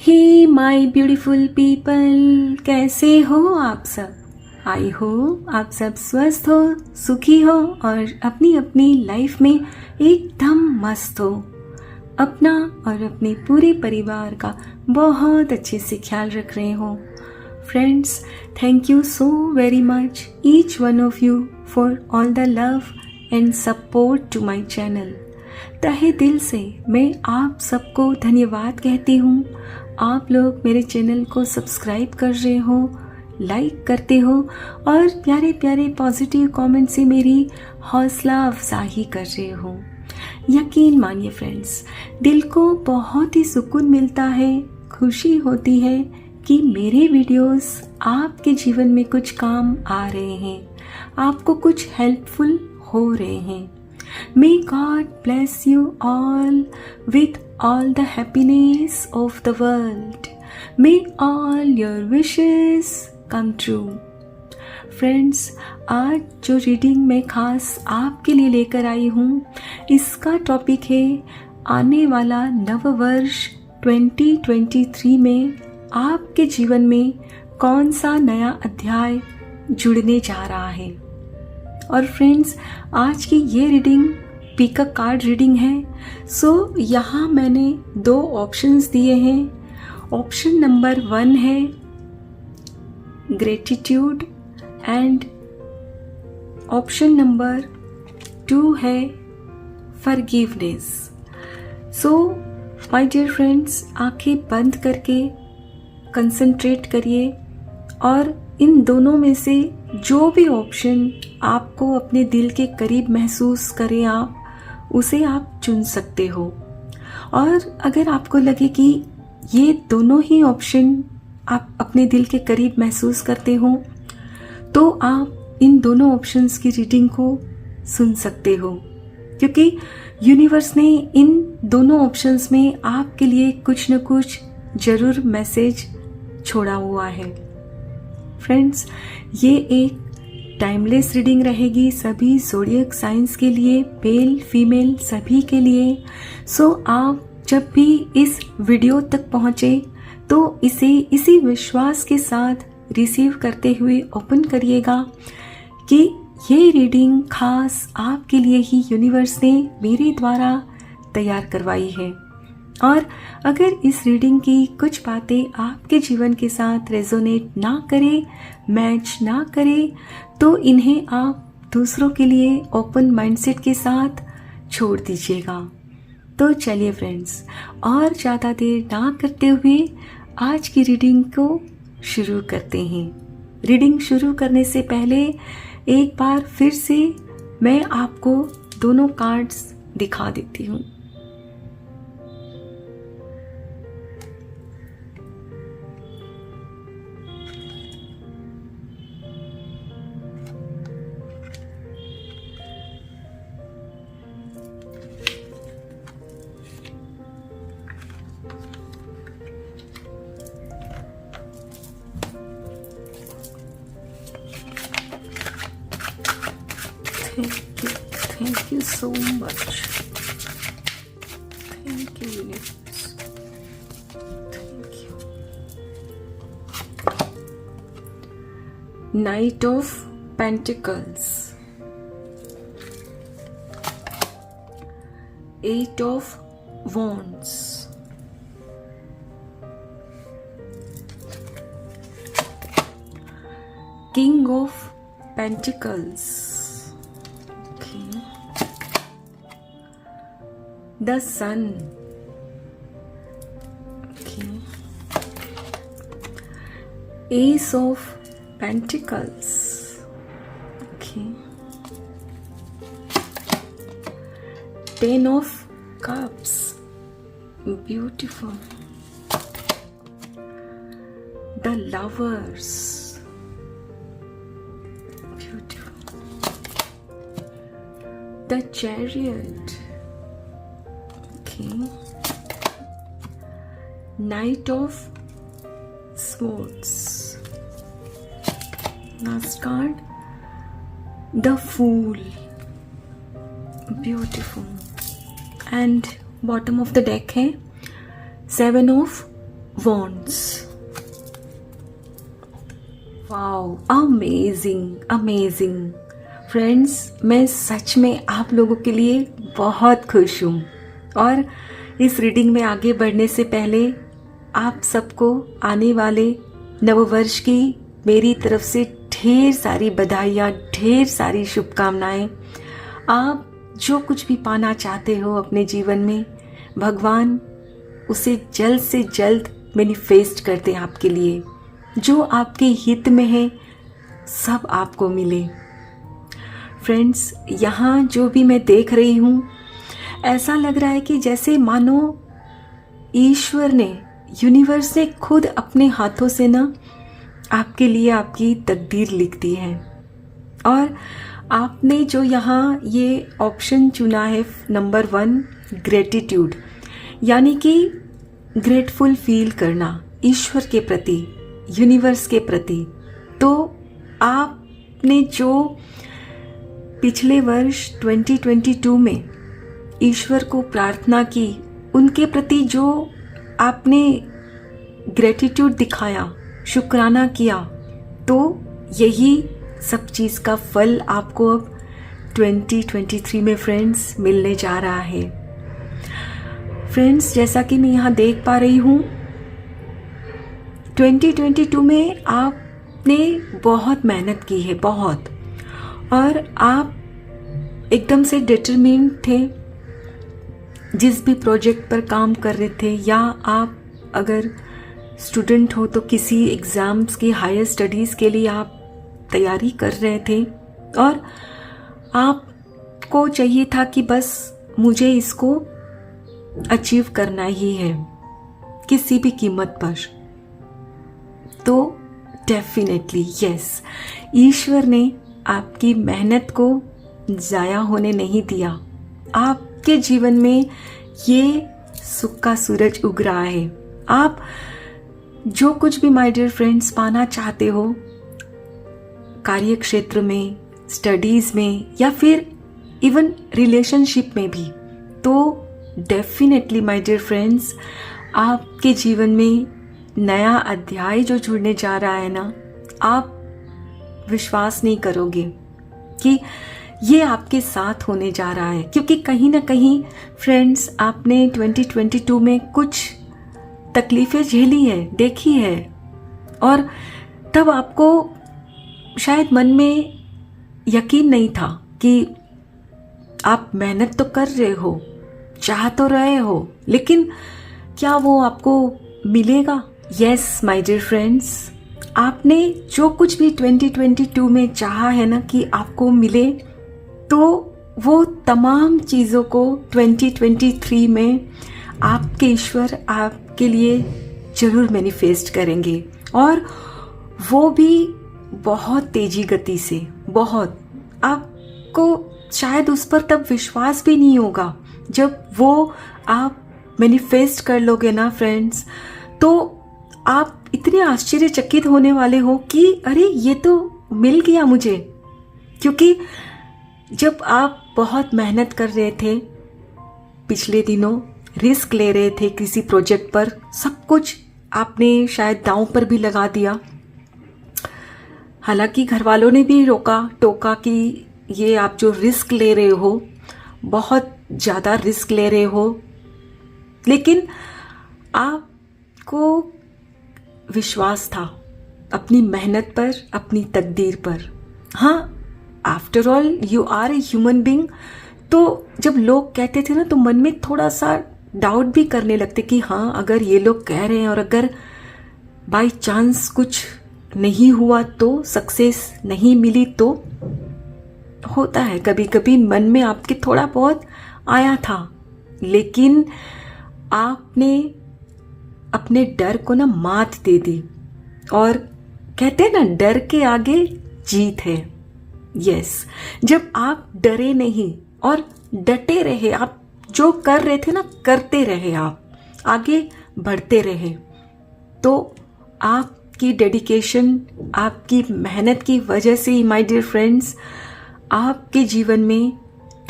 Hey my beautiful people, कैसे हो आप सब। आई होप आप सब स्वस्थ हो, सुखी हो और अपनी अपनी लाइफ में एकदम मस्त हो। अपना और अपने पूरे परिवार का बहुत अच्छे से ख्याल रख रहे हो। Friends, thank you so very much each one of you for all the love and support to my channel. तहे दिल से मैं आप सबको धन्यवाद कहती हूँ। आप लोग मेरे चैनल को सब्सक्राइब कर रहे हो, लाइक करते हो और प्यारे प्यारे पॉजिटिव कमेंट से मेरी हौसला अफजाई कर रहे हो। यकीन मानिए फ्रेंड्स, दिल को बहुत ही सुकून मिलता है, खुशी होती है कि मेरे वीडियोस आपके जीवन में कुछ काम आ रहे हैं, आपको कुछ हेल्पफुल हो रहे हैं। May God bless you all with all the happiness of the world. May all your wishes come true. Friends, आज जो रीडिंग मैं खास आपके लिए लेकर आई हूँ, इसका टॉपिक है आने वाला नव वर्ष 2023 में आपके जीवन में कौन सा नया अध्याय जुड़ने जा रहा है। और फ्रेंड्स, आज की ये रीडिंग पिकअप कार्ड रीडिंग है। सो यहाँ मैंने 2 ऑप्शंस दिए हैं। ऑप्शन नंबर 1 है ग्रेटिट्यूड एंड ऑप्शन नंबर 2 है forgiveness. So my dear friends, आंखें बंद करके कंसंट्रेट करिए और इन दोनों में से जो भी ऑप्शन आपको अपने दिल के करीब महसूस करें, आप उसे आप चुन सकते हो। और अगर आपको लगे कि ये दोनों ही ऑप्शन आप अपने दिल के करीब महसूस करते हो, तो आप इन दोनों ऑप्शंस की रीडिंग को सुन सकते हो, क्योंकि यूनिवर्स ने इन दोनों ऑप्शंस में आपके लिए कुछ न कुछ जरूर मैसेज छोड़ा हुआ है। फ्रेंड्स, ये एक टाइमलेस रीडिंग रहेगी सभी ज़ोडिएक साइंस के लिए, मेल फीमेल सभी के लिए। सो आप जब भी इस वीडियो तक पहुँचे तो इसे इसी विश्वास के साथ रिसीव करते हुए ओपन करिएगा कि ये रीडिंग खास आपके लिए ही यूनिवर्स ने मेरे द्वारा तैयार करवाई है। और अगर इस रीडिंग की कुछ बातें आपके जीवन के साथ रेजोनेट ना करे, मैच ना करे, तो इन्हें आप दूसरों के लिए ओपन माइंडसेट के साथ छोड़ दीजिएगा। तो चलिए फ्रेंड्स, और ज़्यादा देर ना करते हुए आज की रीडिंग को शुरू करते हैं। रीडिंग शुरू करने से पहले एक बार फिर से मैं आपको दोनों कार्ड्स दिखा देती हूँ। Thank you so much. Thank you, universe. Thank you. Knight of Pentacles, 8 of Wands, King of Pentacles, the Sun, okay, Ace of Pentacles, okay, 10 of Cups, beautiful, the Lovers, beautiful, the Chariot, okay, Knight of Swords, last card, the Fool, beautiful, and bottom of the deck है 7 of wands. Wow, amazing amazing friends, मैं सच में आप लोगों के लिए बहुत खुश हूँ। और इस रीडिंग में आगे बढ़ने से पहले आप सबको आने वाले नववर्ष की मेरी तरफ से ढेर सारी बधाइयाँ, ढेर सारी शुभकामनाएं। आप जो कुछ भी पाना चाहते हो अपने जीवन में, भगवान उसे जल्द से जल्द मैनिफेस्ट करते हैं आपके लिए। जो आपके हित में है सब आपको मिले। फ्रेंड्स, यहाँ जो भी मैं देख रही हूँ, ऐसा लग रहा है कि जैसे मानो ईश्वर ने, यूनिवर्स ने खुद अपने हाथों से ना आपके लिए आपकी तकदीर लिख दी है। और आपने जो यहाँ ये ऑप्शन चुना है नंबर 1, ग्रेटिट्यूड, यानी कि ग्रेटफुल फील करना ईश्वर के प्रति, यूनिवर्स के प्रति। तो आपने जो पिछले वर्ष 2022 में ईश्वर को प्रार्थना की, उनके प्रति जो आपने ग्रेटिट्यूड दिखाया, शुक्राना किया, तो यही सब चीज़ का फल आपको अब 2023 में फ्रेंड्स मिलने जा रहा है। फ्रेंड्स, जैसा कि मैं यहाँ देख पा रही हूँ, 2022 में आपने बहुत मेहनत की है, बहुत, और आप एकदम से डिटरमिन्ड थे जिस भी प्रोजेक्ट पर काम कर रहे थे, या आप अगर स्टूडेंट हो तो किसी एग्ज़ाम्स की, हायर स्टडीज़ के लिए आप तैयारी कर रहे थे, और आपको चाहिए था कि बस मुझे इसको अचीव करना ही है किसी भी कीमत पर। तो डेफिनेटली यस, ईश्वर ने आपकी मेहनत को ज़ाया होने नहीं दिया। आपके जीवन में ये सुख का सूरज उग रहा है। आप जो कुछ भी माय डियर फ्रेंड्स पाना चाहते हो, कार्य क्षेत्र में, स्टडीज़ में, या फिर इवन रिलेशनशिप में भी, तो डेफिनेटली माय डियर फ्रेंड्स, आपके जीवन में नया अध्याय जो जुड़ने जा रहा है ना, आप विश्वास नहीं करोगे कि ये आपके साथ होने जा रहा है। क्योंकि कहीं ना कहीं फ्रेंड्स, आपने 2022 में कुछ तकलीफ़ें झेली है, देखी है, और तब आपको शायद मन में यकीन नहीं था कि आप मेहनत तो कर रहे हो, चाह तो रहे हो, लेकिन क्या वो आपको मिलेगा? यस माय डियर फ्रेंड्स, आपने जो कुछ भी 2022 में चाहा है ना कि आपको मिले, तो वो तमाम चीज़ों को 2023 में आपके ईश्वर आपके लिए ज़रूर मैनिफेस्ट करेंगे, और वो भी बहुत तेजी गति से। बहुत, आपको शायद उस पर तब विश्वास भी नहीं होगा। जब वो आप मैनिफेस्ट कर लोगे ना फ्रेंड्स, तो आप इतने आश्चर्यचकित होने वाले हो कि अरे ये तो मिल गया मुझे। क्योंकि जब आप बहुत मेहनत कर रहे थे, पिछले दिनों रिस्क ले रहे थे किसी प्रोजेक्ट पर, सब कुछ आपने शायद दांव पर भी लगा दिया। हालांकि घर वालों ने भी रोका टोका कि ये आप जो रिस्क ले रहे हो, बहुत ज़्यादा रिस्क ले रहे हो, लेकिन आपको विश्वास था अपनी मेहनत पर, अपनी तकदीर पर। हाँ, after all you are a human being. तो जब लोग कहते थे ना, तो मन में थोड़ा सा डाउट भी करने लगते कि हाँ, अगर ये लोग कह रहे हैं और अगर बाय चांस कुछ नहीं हुआ तो, सक्सेस नहीं मिली तो, होता है कभी कभी मन में आपके थोड़ा बहुत आया था। लेकिन आपने अपने डर को ना मात दे दी, और कहते हैं ना, डर के आगे जीत है। यस, जब आप डरे नहीं और डटे रहे, आप जो कर रहे थे ना, करते रहे, आप आगे बढ़ते रहे, तो आपकी डेडिकेशन, आपकी मेहनत की वजह से ही माय डियर फ्रेंड्स, आपके जीवन में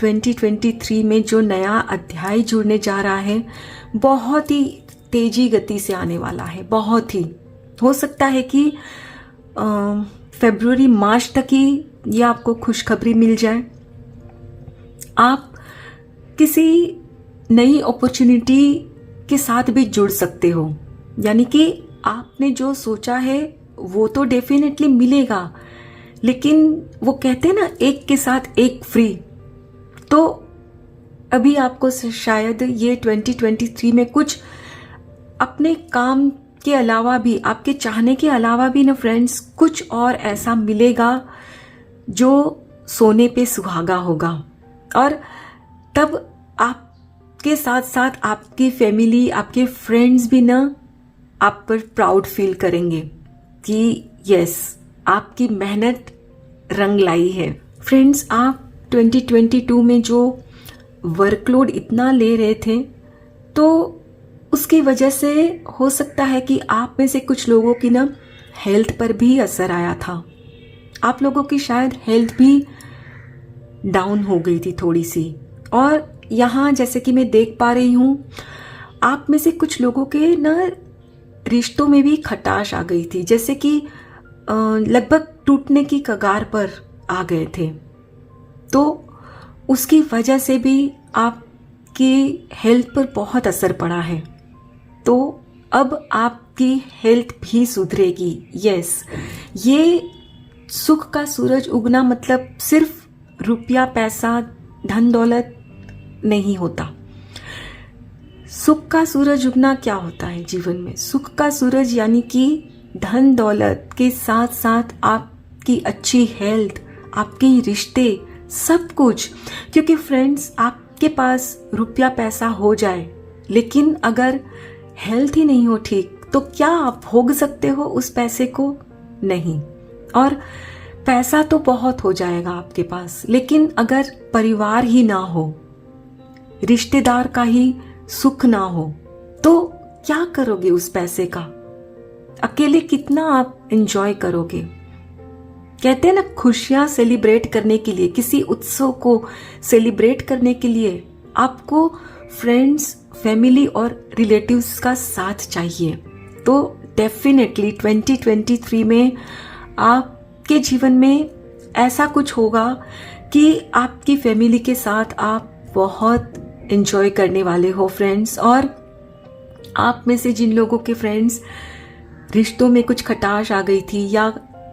2023 में जो नया अध्याय जुड़ने जा रहा है, बहुत ही तेजी गति से आने वाला है, बहुत ही। हो सकता है कि फरवरी मार्च तक ही ये आपको खुशखबरी मिल जाए। आप किसी नई अपॉर्चुनिटी के साथ भी जुड़ सकते हो, यानी कि आपने जो सोचा है वो तो डेफिनेटली मिलेगा, लेकिन वो कहते हैं ना, एक के साथ एक फ्री। तो अभी आपको शायद ये 2023 में कुछ अपने काम के अलावा भी, आपके चाहने के अलावा भी ना फ्रेंड्स, कुछ और ऐसा मिलेगा जो सोने पे सुहागा होगा। और तब आपके साथ साथ आपकी फैमिली, आपके फ्रेंड्स भी ना आप पर प्राउड फील करेंगे कि यस, आपकी मेहनत रंग लाई है। फ्रेंड्स, आप 2022 में जो वर्कलोड इतना ले रहे थे, तो उसकी वजह से हो सकता है कि आप में से कुछ लोगों की ना हेल्थ पर भी असर आया था। आप लोगों की शायद हेल्थ भी डाउन हो गई थी थोड़ी सी। और यहाँ जैसे कि मैं देख पा रही हूँ, आप में से कुछ लोगों के ना रिश्तों में भी खटाश आ गई थी, जैसे कि लगभग टूटने की कगार पर आ गए थे। तो उसकी वजह से भी आपकी हेल्थ पर बहुत असर पड़ा है। तो अब आपकी हेल्थ भी सुधरेगी। यस, ये सुख का सूरज उगना मतलब सिर्फ रुपया, पैसा, धन दौलत नहीं होता। सुख का सूरज उगना क्या होता है जीवन में? सुख का सूरज यानी कि धन दौलत के साथ साथ आपकी अच्छी हेल्थ, आपके रिश्ते, सब कुछ। क्योंकि फ्रेंड्स, आपके पास रुपया पैसा हो जाए, लेकिन अगर हेल्थ ही नहीं हो ठीक, तो क्या आप भोग सकते हो उस पैसे को? नहीं। और पैसा तो बहुत हो जाएगा आपके पास, लेकिन अगर परिवार ही ना हो, रिश्तेदार का ही सुख ना हो, तो क्या करोगे उस पैसे का? अकेले कितना आप एंजॉय करोगे? कहते हैं ना, खुशियां सेलिब्रेट करने के लिए, किसी उत्सव को सेलिब्रेट करने के लिए आपको फ्रेंड्स, फैमिली और रिलेटिव्स का साथ चाहिए। तो डेफिनेटली 2023 में आपके जीवन में ऐसा कुछ होगा कि आपकी फैमिली के साथ आप बहुत एंजॉय करने वाले हो फ्रेंड्स। और आप में से जिन लोगों के फ्रेंड्स रिश्तों में कुछ खटाश आ गई थी या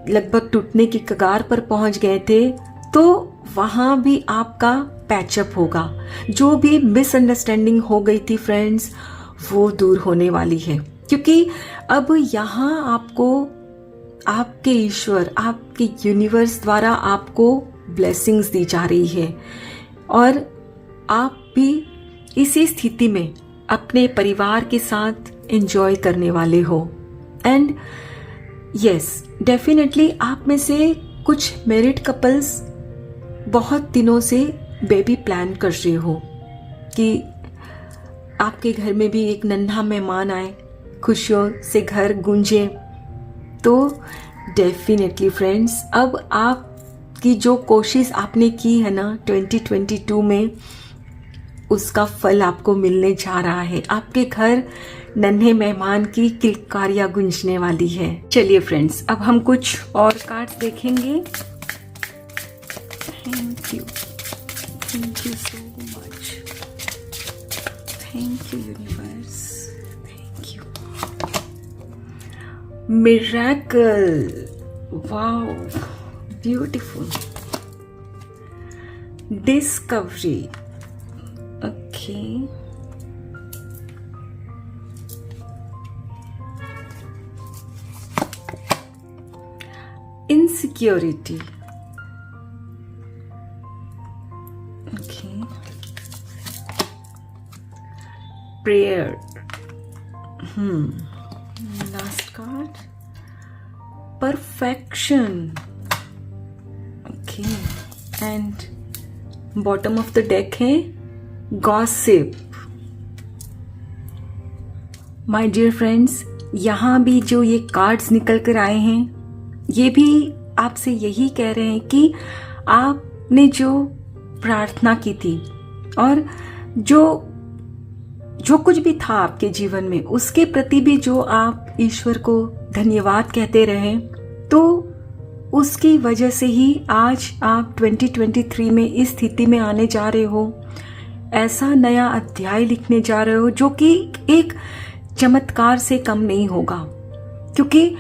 लगभग टूटने की कगार पर पहुंच गए थे, तो वहां भी आपका पैचअप होगा। जो भी मिसअंडरस्टैंडिंग हो गई थी फ्रेंड्स, वो दूर होने वाली है। क्योंकि अब यहाँ आपको आपके ईश्वर, आपके यूनिवर्स द्वारा आपको ब्लेसिंग्स दी जा रही है, और आप भी इसी स्थिति में अपने परिवार के साथ एंजॉय करने वाले हो। एंड यस, डेफिनेटली आप में से कुछ मैरिड कपल्स बहुत दिनों से बेबी प्लान कर रहे हो कि आपके घर में भी एक नन्हा मेहमान आए, खुशियों से घर गूंजे। तो डेफिनेटली फ्रेंड्स, अब आपकी जो कोशिश आपने की है ना 2022 में, उसका फल आपको मिलने जा रहा है। आपके घर नन्हे मेहमान की किलकारियां गूंजने वाली है। चलिए फ्रेंड्स, अब हम कुछ और कार्ड्स देखेंगे। Thank you so much. Thank you universe, thank you. Miracle, wow, beautiful. Discovery, okay. Insecurity, okay. Prayer, last card, perfection, okay. And bottom of the deck है gossip. My dear friends, यहाँ भी जो ये cards निकल कर आए हैं, ये भी आपसे यही कह रहे हैं कि आपने जो प्रार्थना की थी और जो जो कुछ भी था आपके जीवन में, उसके प्रति भी जो आप ईश्वर को धन्यवाद कहते रहे, तो उसकी वजह से ही आज आप 2023 में इस स्थिति में आने जा रहे हो। ऐसा नया अध्याय लिखने जा रहे हो जो कि एक चमत्कार से कम नहीं होगा। क्योंकि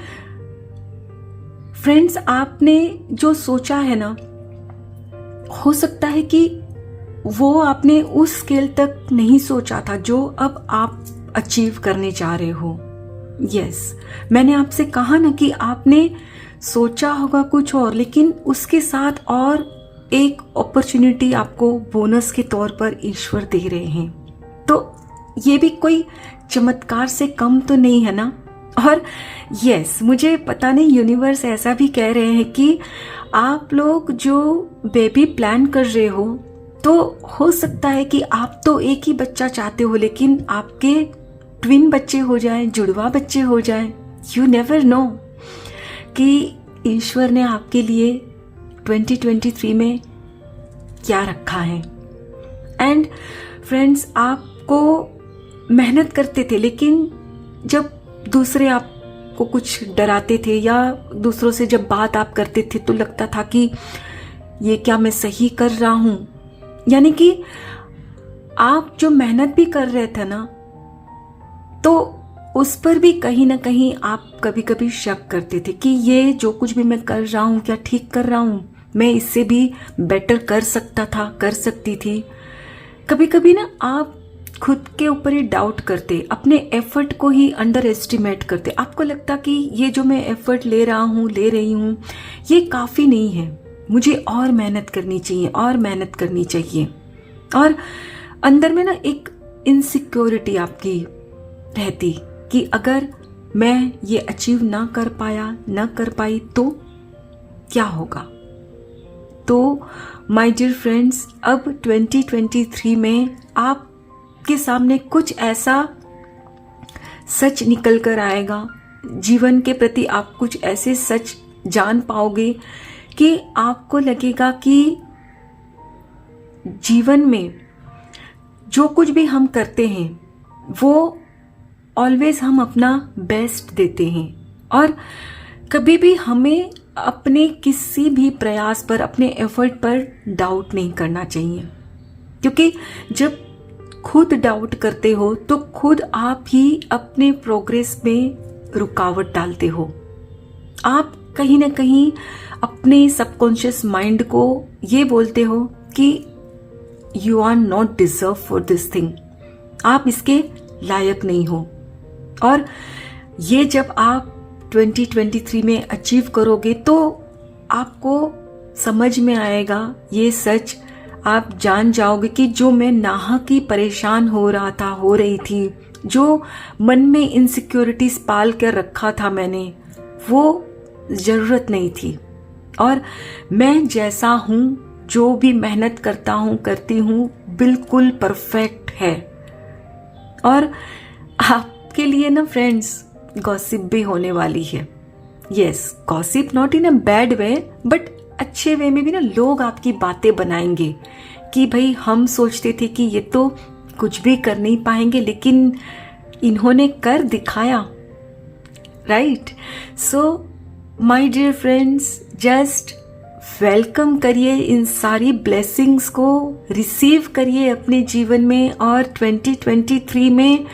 फ्रेंड्स, आपने जो सोचा है ना, हो सकता है कि वो आपने उस स्केल तक नहीं सोचा था जो अब आप अचीव करने जा रहे हो। यस, मैंने आपसे कहा ना कि आपने सोचा होगा कुछ और, लेकिन उसके साथ और एक अपॉर्चुनिटी आपको बोनस के तौर पर ईश्वर दे रहे हैं। तो ये भी कोई चमत्कार से कम तो नहीं है ना। और यस, मुझे पता नहीं, यूनिवर्स ऐसा भी कह रहे हैं कि आप लोग जो बेबी प्लान कर रहे हो, तो हो सकता है कि आप तो एक ही बच्चा चाहते हो, लेकिन आपके ट्विन बच्चे हो जाएं, जुड़वा बच्चे हो जाएं। यू नेवर नो कि ईश्वर ने आपके लिए 2023 में क्या रखा है। एंड फ्रेंड्स, आपको मेहनत करते थे, लेकिन जब दूसरे आपको कुछ डराते थे या दूसरों से जब बात आप करते थे, तो लगता था कि ये क्या मैं सही कर रहा हूं। यानी कि आप जो मेहनत भी कर रहे थे ना, तो उस पर भी कहीं ना कहीं आप कभी कभी शक करते थे कि ये जो कुछ भी मैं कर रहा हूं, क्या ठीक कर रहा हूं, मैं इससे भी बेटर कर सकता था, कर सकती थी। कभी कभी ना आप खुद के ऊपर ही डाउट करते, अपने एफर्ट को ही अंडर एस्टिमेट करते। आपको लगता कि ये जो मैं एफर्ट ले रहा हूँ, ले रही हूँ, ये काफ़ी नहीं है, मुझे और मेहनत करनी चाहिए, और मेहनत करनी चाहिए। और अंदर में ना एक इनसिक्योरिटी आपकी रहती कि अगर मैं ये अचीव ना कर पाया, ना कर पाई, तो क्या होगा। तो माय डियर फ्रेंड्स, अब 2023 में आपके सामने कुछ ऐसा सच निकल कर आएगा, जीवन के प्रति आप कुछ ऐसे सच जान पाओगे कि आपको लगेगा कि जीवन में जो कुछ भी हम करते हैं वो ऑलवेज हम अपना बेस्ट देते हैं, और कभी भी हमें अपने किसी भी प्रयास पर, अपने एफर्ट पर डाउट नहीं करना चाहिए। क्योंकि जब खुद डाउट करते हो तो खुद आप ही अपने प्रोग्रेस में रुकावट डालते हो। आप कहीं ना कहीं अपने सबकॉन्शियस माइंड को ये बोलते हो कि you are not deserve for this thing, आप इसके लायक नहीं हो। और ये जब आप 2023 में अचीव करोगे तो आपको समझ में आएगा ये सच, आप जान जाओगे कि जो मैं नाहक ही परेशान हो रहा था, हो रही थी, जो मन में इनसिक्योरिटीज पाल कर रखा था मैंने, वो जरूरत नहीं थी। और मैं जैसा हूं, जो भी मेहनत करता हूं, करती हूं, बिल्कुल परफेक्ट है। और आपके लिए ना फ्रेंड्स, गॉसिप भी होने वाली है। Yes, gossip not in a bad way, but अच्छे वे में भी ना लोग आपकी बातें बनाएंगे कि भाई हम सोचते थे कि ये तो कुछ भी कर नहीं पाएंगे, लेकिन इन्होंने कर दिखाया, right. So my dear friends, just welcome करिए इन सारी ब्लेसिंग्स को, रिसीव करिए अपने जीवन में, और 2023 में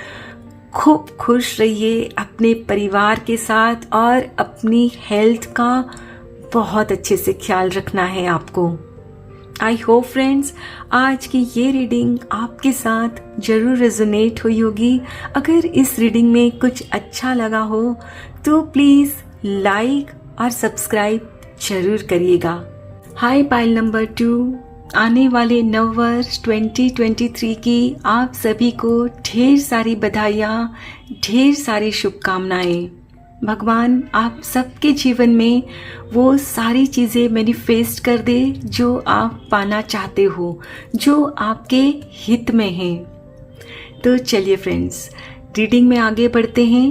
खूब खुश रहिए अपने परिवार के साथ, और अपनी हेल्थ का बहुत अच्छे से ख्याल रखना है आपको। आई होप फ्रेंड्स, आज की ये रीडिंग आपके साथ जरूर रेजोनेट हुई होगी। अगर इस रीडिंग में कुछ अच्छा लगा हो तो प्लीज़ लाइक और सब्सक्राइब जरूर करिएगा। हाय पाइल नंबर 2, आने वाले नववर्ष 2023 की आप सभी को ढेर सारी बधाइयाँ, ढेर सारी शुभकामनाएं। भगवान आप सबके जीवन में वो सारी चीज़ें मैनिफेस्ट कर दे जो आप पाना चाहते हो, जो आपके हित में है। तो चलिए फ्रेंड्स, रीडिंग में आगे बढ़ते हैं।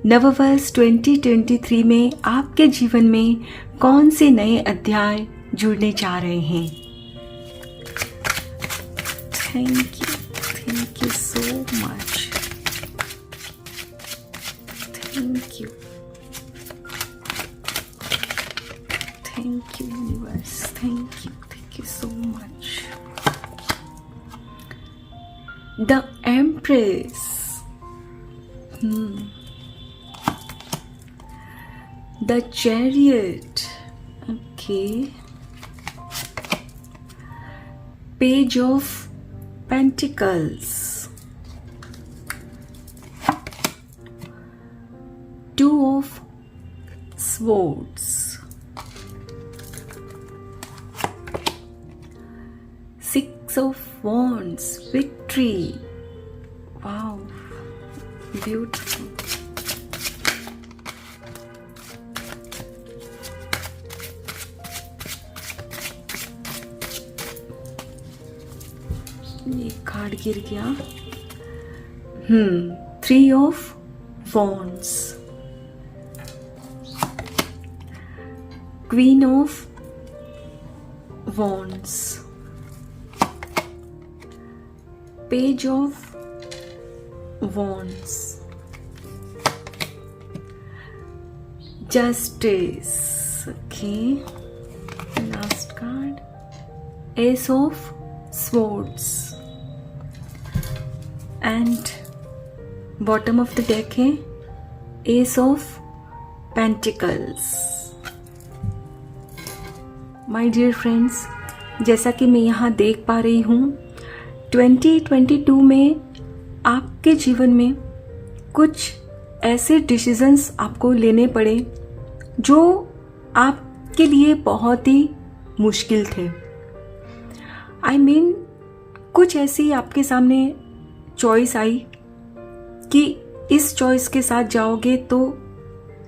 नववर्ष 2023 में आपके जीवन में कौन से नए अध्याय जुड़ने जा रहे हैं। Thank you so much. Thank you, universe. Thank you so much. The Empress. The Chariot. Okay. Page of Pentacles. Two of Swords. Six of Wands. Victory. Wow. Beautiful. ये कार्ड गिर गया. Three of Wands. Queen of Wands. Page of Wands. Justice. Okay. Last card. Ace of Swords. And bottom of the deck है Ace of Pentacles. My dear friends, जैसा कि मैं यहाँ देख पा रही हूँ 2022 में आपके जीवन में कुछ ऐसे डिसीजंस आपको लेने पड़े जो आपके लिए बहुत ही मुश्किल थे. आई मीन कुछ ऐसी आपके सामने चॉइस आई कि इस चॉइस के साथ जाओगे तो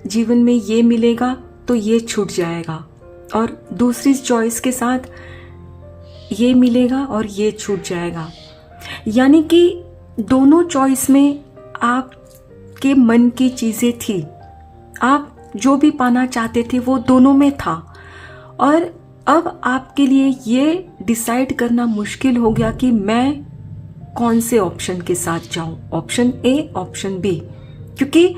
जीवन में ये मिलेगा तो ये छूट जाएगा, और दूसरी चॉइस के साथ ये मिलेगा और ये छूट जाएगा. यानी कि दोनों चॉइस में आपके मन की चीज़ें थी. आप जो भी पाना चाहते थे वो दोनों में था, और अब आपके लिए ये डिसाइड करना मुश्किल हो गया कि मैं कौन से ऑप्शन के साथ जाऊं, ऑप्शन ए, ऑप्शन बी, क्योंकि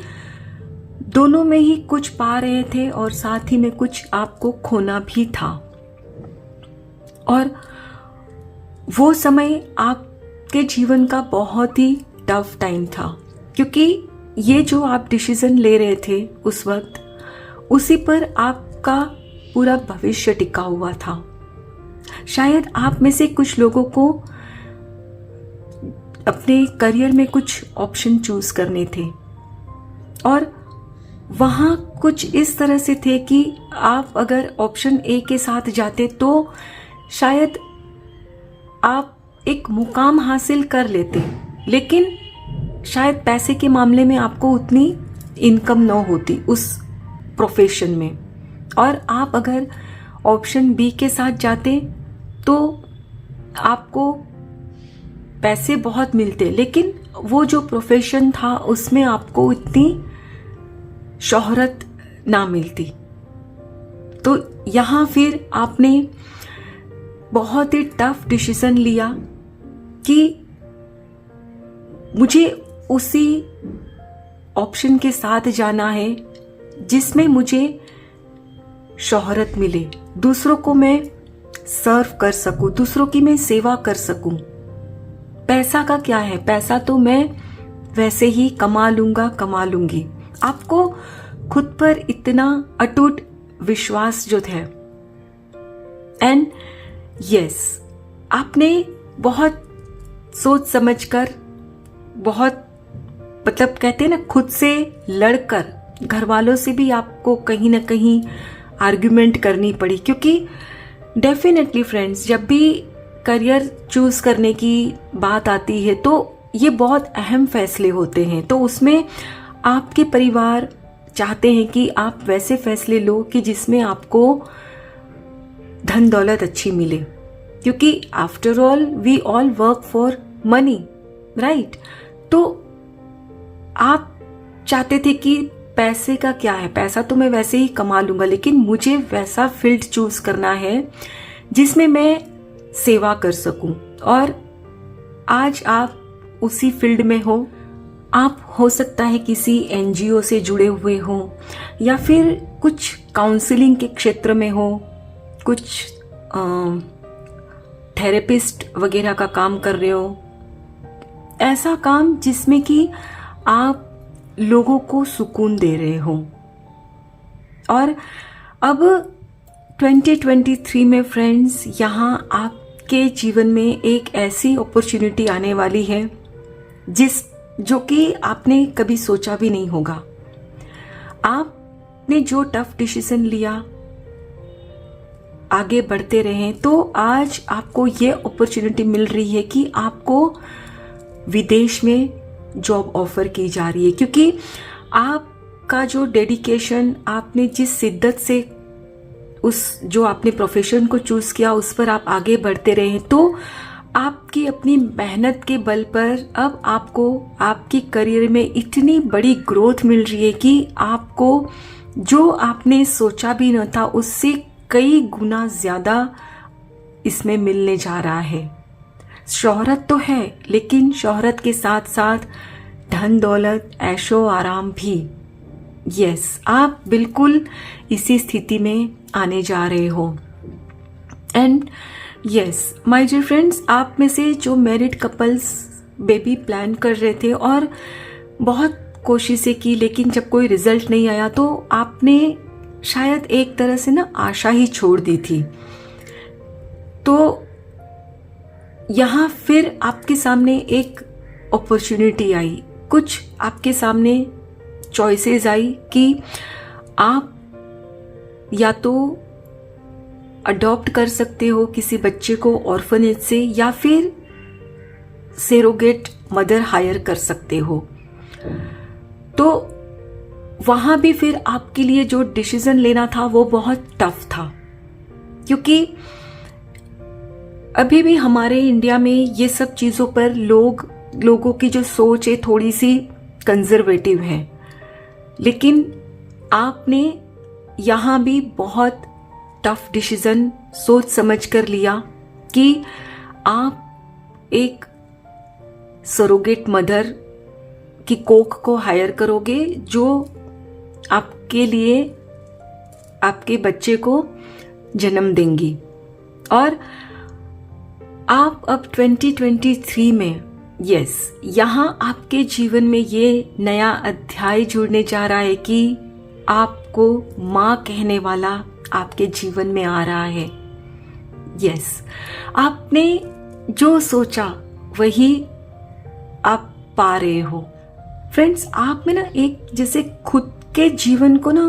दोनों में ही कुछ पा रहे थे और साथ ही में कुछ आपको खोना भी था. और वो समय आपके जीवन का बहुत ही टफ टाइम था, क्योंकि ये जो आप डिसीजन ले रहे थे उस वक्त, उसी पर आपका पूरा भविष्य टिका हुआ था. शायद आप में से कुछ लोगों को अपने करियर में कुछ ऑप्शन चूज करने थे, और वहाँ कुछ इस तरह से थे कि आप अगर ऑप्शन ए के साथ जाते तो शायद आप एक मुकाम हासिल कर लेते, लेकिन शायद पैसे के मामले में आपको उतनी इनकम न होती उस प्रोफेशन में. और आप अगर ऑप्शन बी के साथ जाते तो आपको पैसे बहुत मिलते, लेकिन वो जो प्रोफेशन था उसमें आपको इतनी शोहरत ना मिलती. तो यहाँ फिर आपने बहुत ही टफ डिसीजन लिया कि मुझे उसी ऑप्शन के साथ जाना है जिसमें मुझे शोहरत मिले, दूसरों को मैं सर्व कर सकूं, दूसरों की मैं सेवा कर सकूं. पैसा का क्या है, पैसा तो मैं वैसे ही कमा लूंगा, कमा लूंगी. आपको खुद पर इतना अटूट विश्वास जो है. एंड यस, आपने बहुत सोच समझकर, बहुत मतलब कहते हैं ना, खुद से लड़कर, घर वालों से भी आपको कहीं ना कहीं आर्ग्यूमेंट करनी पड़ी, क्योंकि डेफिनेटली फ्रेंड्स, जब भी करियर चूज करने की बात आती है तो ये बहुत अहम फैसले होते हैं. तो उसमें आपके परिवार चाहते हैं कि आप वैसे फैसले लो कि जिसमें आपको धन दौलत अच्छी मिले, क्योंकि after all we all work for money, right. तो आप चाहते थे कि पैसे का क्या है, पैसा तो मैं वैसे ही कमा लूंगा, लेकिन मुझे वैसा फील्ड चूज करना है जिसमें मैं सेवा कर सकूं. और आज आप उसी फील्ड में हो. आप हो सकता है किसी एनजीओ से जुड़े हुए हो, या फिर कुछ काउंसलिंग के क्षेत्र में हो, कुछ थेरेपिस्ट वगैरह का काम कर रहे हो, ऐसा काम जिसमें कि आप लोगों को सुकून दे रहे हो। और अब 2023 में फ्रेंड्स, यहाँ आपके जीवन में एक ऐसी अपॉर्चुनिटी आने वाली है जो कि आपने कभी सोचा भी नहीं होगा। आपने जो टफ डिसीजन लिया, आगे बढ़ते रहे, तो आज आपको ये अपॉर्चुनिटी मिल रही है कि आपको विदेश में जॉब ऑफर की जा रही है, क्योंकि आपका जो डेडिकेशन, आपने जिस शिद्दत से उस जो आपने प्रोफेशन को चूज किया उस पर आप आगे बढ़ते रहे, तो आपकी अपनी मेहनत के बल पर अब आपको आपके करियर में इतनी बड़ी ग्रोथ मिल रही है कि आपको जो आपने सोचा भी न था उससे कई गुना ज्यादा इसमें मिलने जा रहा है। शोहरत तो है, लेकिन शोहरत के साथ साथ धन दौलत, ऐशो आराम भी। यस, आप बिल्कुल इसी स्थिति में आने जा रहे हो। And yes my dear friends, आप में से जो मैरिड कपल्स बेबी प्लान कर रहे थे और बहुत कोशिशें की, लेकिन जब कोई रिजल्ट नहीं आया तो आपने शायद एक तरह से ना आशा ही छोड़ दी थी। तो यहाँ फिर आपके सामने एक अपॉर्चुनिटी आई, कुछ आपके सामने चॉइसेस आई कि आप या तो अडॉप्ट कर सकते हो किसी बच्चे को ऑर्फनेज से, या फिर सेरोगेट मदर हायर कर सकते हो। तो वहां भी फिर आपके लिए जो डिसीजन लेना था वो बहुत टफ था, क्योंकि अभी भी हमारे इंडिया में ये सब चीजों पर लोगों की जो सोच है थोड़ी सी कंजर्वेटिव है। लेकिन आपने यहां भी बहुत टफ डिसीजन सोच समझ कर लिया कि आप एक सरोगेट मदर की कोख को हायर करोगे, जो आपके लिए आपके बच्चे को जन्म देंगी। और आप अब 2023 में यहाँ आपके जीवन में ये नया अध्याय जुड़ने जा रहा है कि आपको माँ कहने वाला आपके जीवन में आ रहा है। आपने जो सोचा वही आप पा रहे हो। फ्रेंड्स, आप में ना एक जैसे खुद के जीवन को ना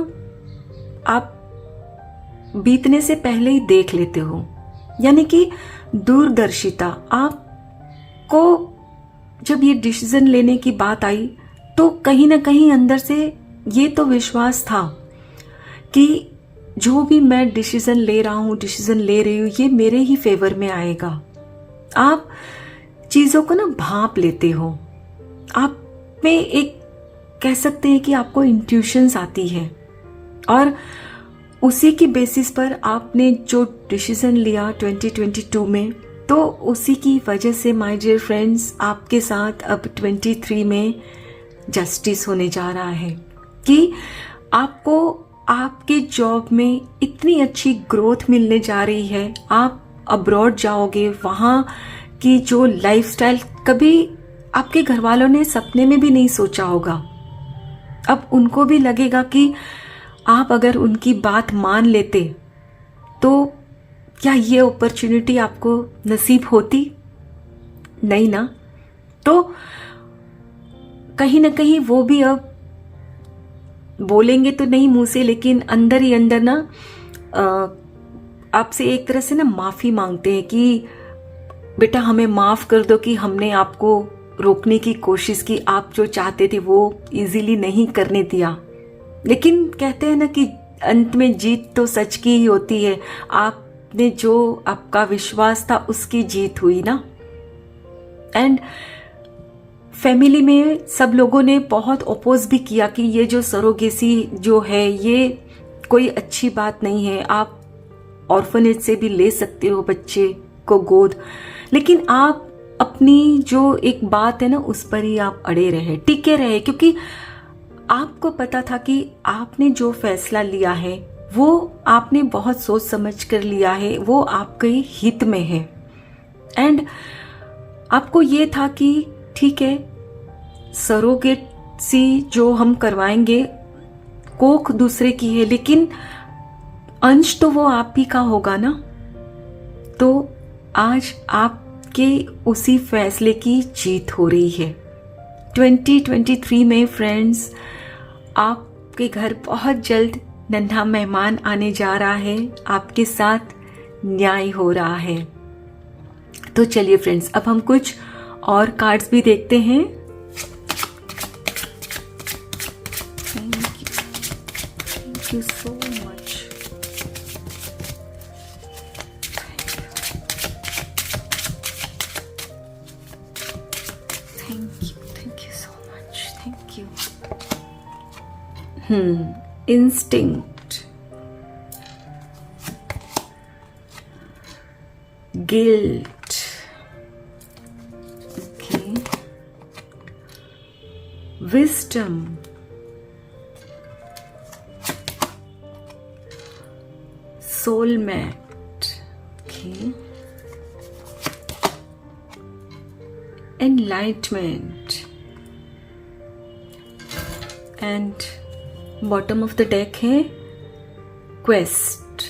आप बीतने से पहले ही देख लेते हो, यानी कि दूरदर्शिता। आपको जब ये डिसीजन लेने की बात आई तो कहीं ना कहीं अंदर से ये तो विश्वास था कि जो भी मैं डिसीजन ले रहा हूं, डिसीजन ले रही हूं, ये मेरे ही फेवर में आएगा। आप चीजों को ना भांप लेते हो, आप में एक कह सकते हैं कि आपको इंट्यूशंस आती है, और उसी की बेसिस पर आपने जो डिसीजन लिया 2022 में, तो उसी की वजह से माय डियर फ्रेंड्स आपके साथ अब 23 में जस्टिस होने जा रहा है कि आपको आपके जॉब में इतनी अच्छी ग्रोथ मिलने जा रही है। आप अब्रॉड जाओगे, वहाँ की जो लाइफस्टाइल कभी आपके घर वालों ने सपने में भी नहीं सोचा होगा। अब उनको भी लगेगा कि आप अगर उनकी बात मान लेते तो क्या ये अपॉर्चुनिटी आपको नसीब होती? नहीं ना। तो कहीं ना कहीं वो भी अब बोलेंगे तो नहीं मुंह से, लेकिन अंदर ही अंदर ना आपसे एक तरह से ना माफी मांगते हैं कि बेटा हमें माफ कर दो कि हमने आपको रोकने की कोशिश की, आप जो चाहते थे वो इजीली नहीं करने दिया। लेकिन कहते हैं ना कि अंत में जीत तो सच की ही होती है। आपने जो आपका विश्वास था उसकी जीत हुई ना। एंड फैमिली में सब लोगों ने बहुत अपोज भी किया कि ये जो सरोगेसी जो है ये कोई अच्छी बात नहीं है, आप ऑर्फनेज से भी ले सकते हो बच्चे को गोद। लेकिन आप अपनी जो एक बात है ना उस पर ही आप अड़े रहे, टिके रहे, क्योंकि आपको पता था कि आपने जो फैसला लिया है वो आपने बहुत सोच समझ कर लिया है, वो आपके हित में है। एंड आपको ये था कि ठीक है, सरोगेसी जो हम करवाएंगे कोख दूसरे की है, लेकिन अंश तो वो आप ही का होगा ना। तो आज आपके उसी फैसले की जीत हो रही है। 2023 में फ्रेंड्स, आपके घर बहुत जल्द नन्हा मेहमान आने जा रहा है, आपके साथ न्याय हो रहा है। तो चलिए फ्रेंड्स, अब हम कुछ और कार्ड्स भी देखते हैं। Thank you so much. Thank you so much, thank you. Instinct, guilt, okay, wisdom, soulmate, okay, enlightenment, and bottom of the deck है क्वेस्ट।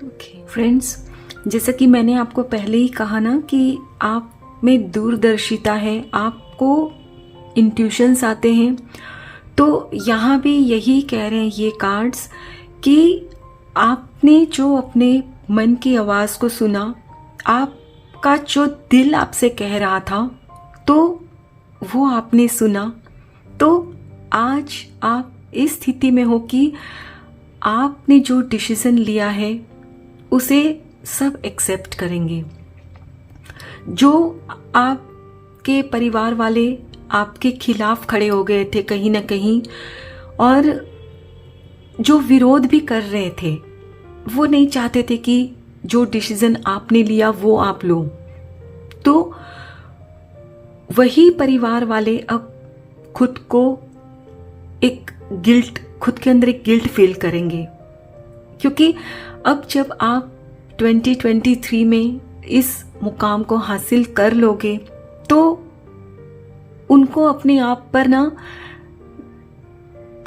ओके फ्रेंड्स, जैसा कि मैंने आपको पहले ही कहा ना कि आप में दूरदर्शिता है, आपको इंट्यूशंस आते हैं। तो यहाँ भी यही कह रहे हैं ये कार्ड्स कि आपने जो अपने मन की आवाज़ को सुना, आपका जो दिल आपसे कह रहा था, तो वो आपने सुना। तो आज आप इस स्थिति में हो कि आपने जो डिसीजन लिया है उसे सब एक्सेप्ट करेंगे। जो आपके परिवार वाले आपके खिलाफ खड़े हो गए थे कहीं ना कहीं, और जो विरोध भी कर रहे थे, वो नहीं चाहते थे कि जो डिसीजन आपने लिया वो आप लो। तो वही परिवार वाले अब खुद को एक गिल्ट, खुद के अंदर एक गिल्ट फील करेंगे, क्योंकि अब जब आप 2023 में इस मुकाम को हासिल कर लोगे तो उनको अपने आप पर ना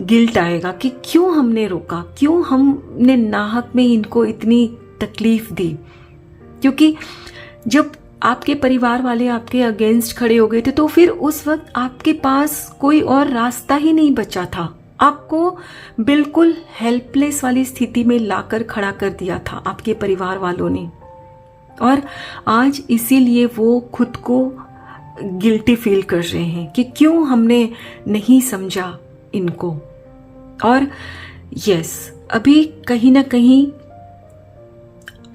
गिल्ट आएगा कि क्यों हमने रोका, क्यों हमने नाहक में इनको इतनी तकलीफ दी। क्योंकि जब आपके परिवार वाले आपके अगेंस्ट खड़े हो गए थे तो फिर उस वक्त आपके पास कोई और रास्ता ही नहीं बचा था। आपको बिल्कुल हेल्पलेस वाली स्थिति में लाकर खड़ा कर दिया था आपके परिवार वालों ने, और आज इसीलिए वो खुद को गिल्टी फील कर रहे हैं कि क्यों हमने नहीं समझा इनको। और यस, अभी कहीं ना कहीं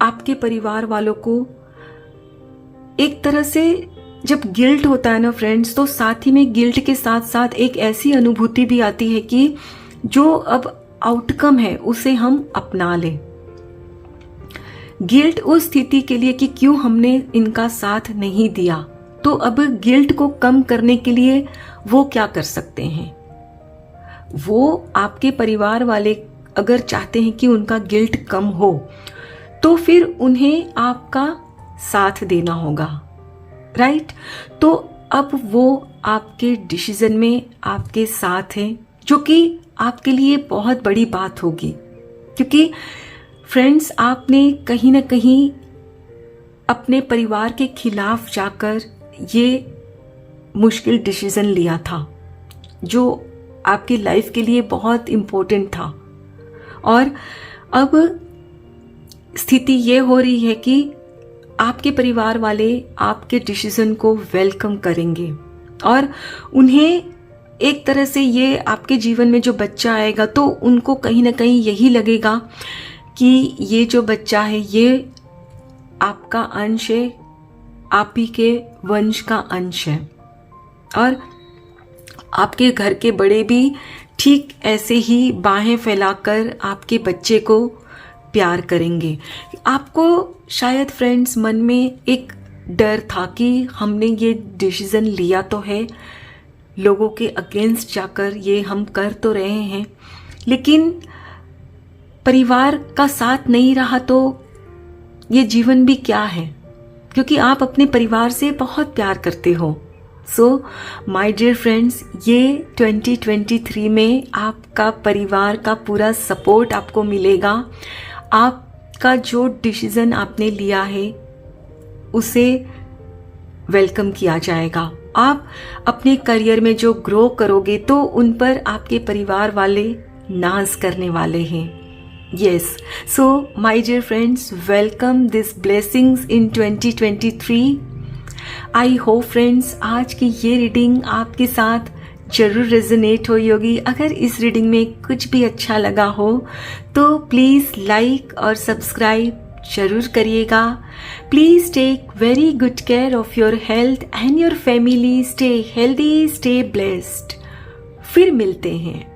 आपके परिवार वालों को एक तरह से जब गिल्ट होता है ना फ्रेंड्स, तो साथ ही में गिल्ट के साथ साथ एक ऐसी अनुभूति भी आती है कि जो अब आउटकम है उसे हम अपना लें। गिल्ट उस स्थिति के लिए कि क्यों हमने इनका साथ नहीं दिया, तो अब गिल्ट को कम करने के लिए वो क्या कर सकते हैं। वो आपके परिवार वाले अगर चाहते हैं कि उनका गिल्ट कम हो, तो फिर उन्हें आपका साथ देना होगा, राइट। तो अब वो आपके डिसीजन में आपके साथ हैं, जो कि आपके लिए बहुत बड़ी बात होगी। क्योंकि फ्रेंड्स, आपने कहीं ना कहीं अपने परिवार के खिलाफ जाकर ये मुश्किल डिसीजन लिया था जो आपकी लाइफ के लिए बहुत इम्पोर्टेंट था। और अब स्थिति ये हो रही है कि आपके परिवार वाले आपके डिसीजन को वेलकम करेंगे, और उन्हें एक तरह से ये आपके जीवन में जो बच्चा आएगा तो उनको कहीं ना कहीं यही लगेगा कि ये जो बच्चा है ये आपका अंश है, आप ही के वंश का अंश है। और आपके घर के बड़े भी ठीक ऐसे ही बाहें फैलाकर आपके बच्चे को प्यार करेंगे। आपको शायद फ्रेंड्स मन में एक डर था कि हमने ये डिसीजन लिया तो है, लोगों के अगेंस्ट जाकर ये हम कर तो रहे हैं, लेकिन परिवार का साथ नहीं रहा तो ये जीवन भी क्या है, क्योंकि आप अपने परिवार से बहुत प्यार करते हो। सो माय डियर फ्रेंड्स, ये 2023 में आपका परिवार का पूरा सपोर्ट आपको मिलेगा। आपका जो डिसीजन आपने लिया है उसे वेलकम किया जाएगा। आप अपने करियर में जो ग्रो करोगे तो उन पर आपके परिवार वाले नाज करने वाले हैं। Yes, so my dear friends, welcome this blessings in 2023। I hope friends आज की ये रीडिंग आपके साथ जरूर रेजोनेट हुई होगी। अगर इस रीडिंग में कुछ भी अच्छा लगा हो तो प्लीज़ लाइक और सब्सक्राइब जरूर करिएगा। Please take very good care of your health and your family. Stay healthy, stay blessed. फिर मिलते हैं।